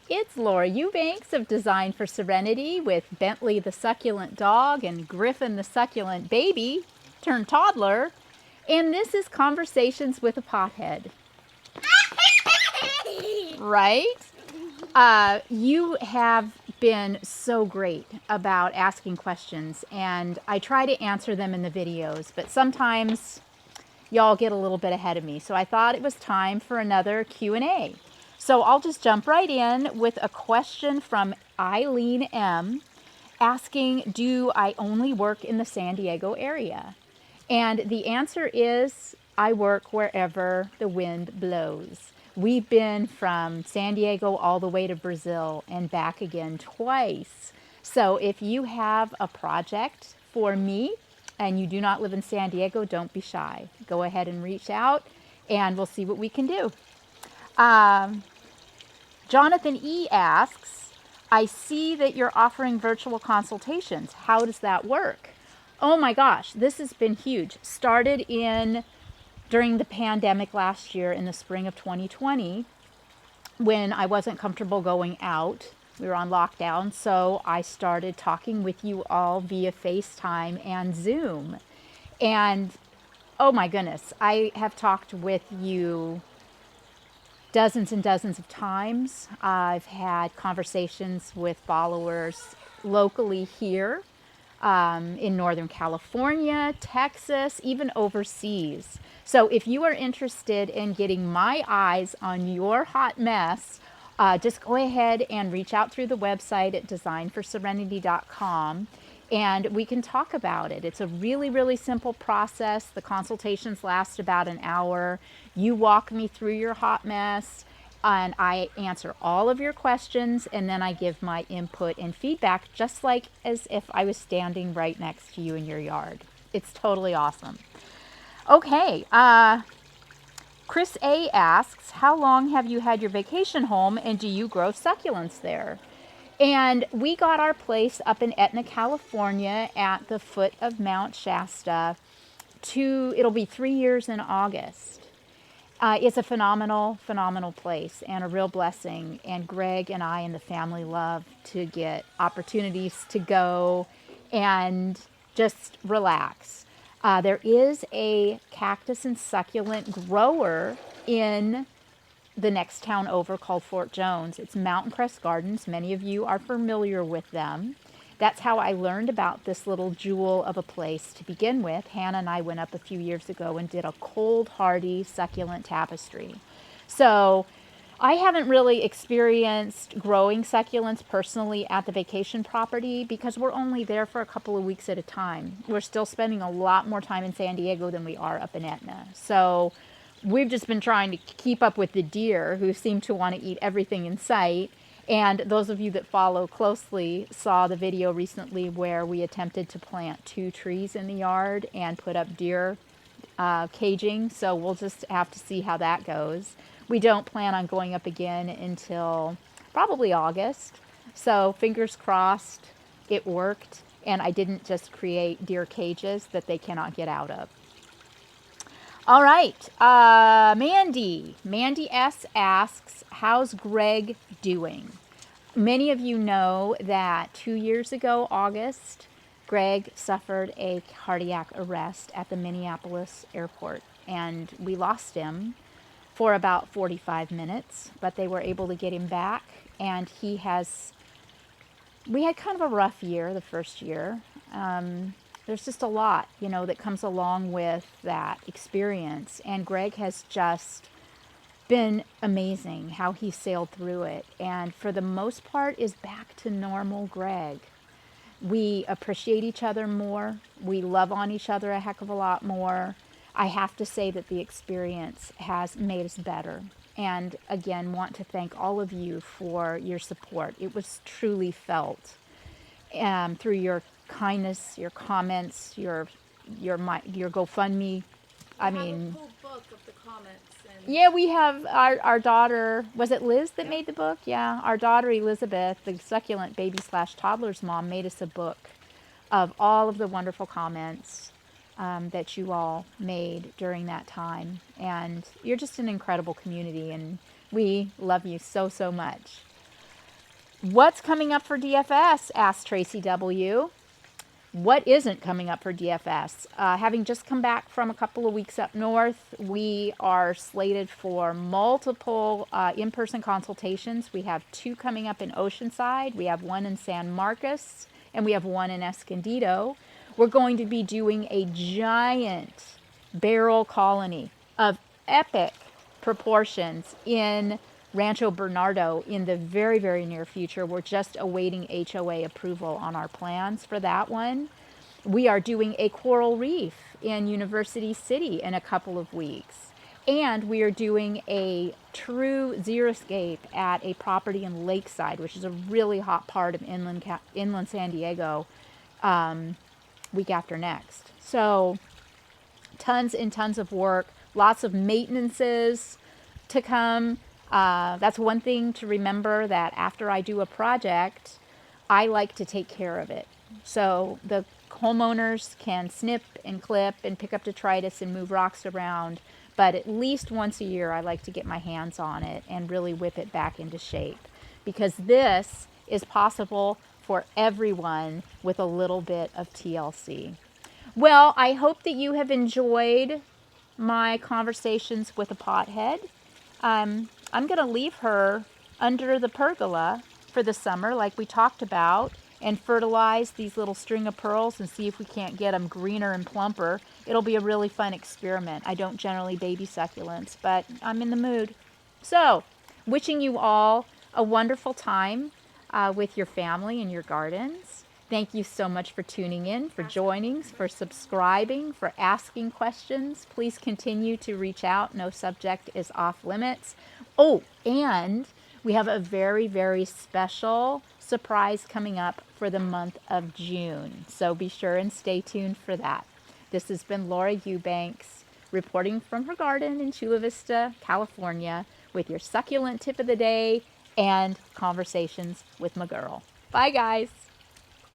It's Laura Eubanks of Design for Serenity with Bentley the succulent dog and Griffin the succulent baby turned toddler. And this is Conversations with a Pothead. Right? You have been so great about asking questions, and I try to answer them in the videos, but sometimes y'all get a little bit ahead of me. So I thought it was time for another Q&A. So I'll just jump right in with a question from Eileen M. asking, do I only work in the San Diego area? And the answer is, I work wherever the wind blows. We've been from San Diego all the way to Brazil and back again twice. So if you have a project for me and you do not live in San Diego, don't be shy. Go ahead and reach out and we'll see what we can do. Jonathan E. asks, I see that you're offering virtual consultations. How does that work? Oh my gosh, this has been huge. Started during the pandemic last year in the spring of 2020 when I wasn't comfortable going out. We were on lockdown, so I started talking with you all via FaceTime and Zoom. And oh my goodness, I have talked with you dozens and dozens of times. I've had conversations with followers locally here in Northern California, Texas, even overseas. So if you are interested in getting my eyes on your hot mess, just go ahead and reach out through the website at designforserenity.com and we can talk about it. It's a really, really simple process. The consultations last about an hour. You walk me through your hot mess and I answer all of your questions and then I give my input and feedback just like as if I was standing right next to you in your yard. It's totally awesome. Okay, Chris A. asks, how long have you had your vacation home and do you grow succulents there? And we got our place up in Etna, California at the foot of Mount Shasta it'll be 3 years in August. It's a phenomenal, phenomenal place and a real blessing. And Greg and I and the family love to get opportunities to go and just relax. There is a cactus and succulent grower in the next town over called Fort Jones. It's Mountain Crest Gardens. Many of you are familiar with them. That's how I learned about this little jewel of a place to begin with. Hannah and I went up a few years ago and did a cold, hardy, succulent tapestry. So I haven't really experienced growing succulents personally at the vacation property because we're only there for a couple of weeks at a time. We're still spending a lot more time in San Diego than we are up in Etna. So we've just been trying to keep up with the deer who seem to want to eat everything in sight. And those of you that follow closely saw the video recently where we attempted to plant 2 trees in the yard and put up deer caging. So we'll just have to see how that goes. We don't plan on going up again until probably August. So fingers crossed it worked and I didn't just create deer cages that they cannot get out of. All right, Mandy S. asks, how's Greg doing? Many of you know that 2 years ago, August, Greg suffered a cardiac arrest at the Minneapolis airport, and we lost him for about 45 minutes, but they were able to get him back, and we had kind of a rough year, the first year. There's just a lot, that comes along with that experience. And Greg has just been amazing how he sailed through it. And for the most part is back to normal Greg. We appreciate each other more. We love on each other a heck of a lot more. I have to say that the experience has made us better. And again, want to thank all of you for your support. It was truly felt through your kindness, your comments, your GoFundMe. I mean, have a full book of the comments. Yeah, we have our daughter. Was it Liz that made the book? Yeah, our daughter Elizabeth, the succulent baby / toddler's mom, made us a book of all of the wonderful comments that you all made during that time. And you're just an incredible community, and we love you so, so much. What's coming up for DFS? Asked Tracy W. What isn't coming up for DFS? Having just come back from a couple of weeks up north, we are slated for multiple in-person consultations. We have 2 coming up in Oceanside, we have 1 in San Marcos, and we have 1 in Escondido. We're going to be doing a giant barrel colony of epic proportions in Rancho Bernardo in the very, very near future. We're just awaiting HOA approval on our plans for that one. We are doing a coral reef in University City in a couple of weeks. And we are doing a true xeriscape at a property in Lakeside, which is a really hot part of inland San Diego, week after next. So tons and tons of work, lots of maintenances to come. That's one thing to remember, that after I do a project, I like to take care of it. So the homeowners can snip and clip and pick up detritus and move rocks around, but at least once a year I like to get my hands on it and really whip it back into shape, because this is possible for everyone with a little bit of TLC. Well, I hope that you have enjoyed my conversations with a pothead. I'm going to leave her under the pergola for the summer, like we talked about, and fertilize these little string of pearls and see if we can't get them greener and plumper. It'll be a really fun experiment. I don't generally baby succulents, but I'm in the mood. So, wishing you all a wonderful time with your family and your gardens. Thank you so much for tuning in, for joining, for subscribing, for asking questions. Please continue to reach out. No subject is off limits. Oh, and we have a very, very special surprise coming up for the month of June. So be sure and stay tuned for that. This has been Laura Eubanks reporting from her garden in Chula Vista, California, with your succulent tip of the day and conversations with my girl. Bye, guys.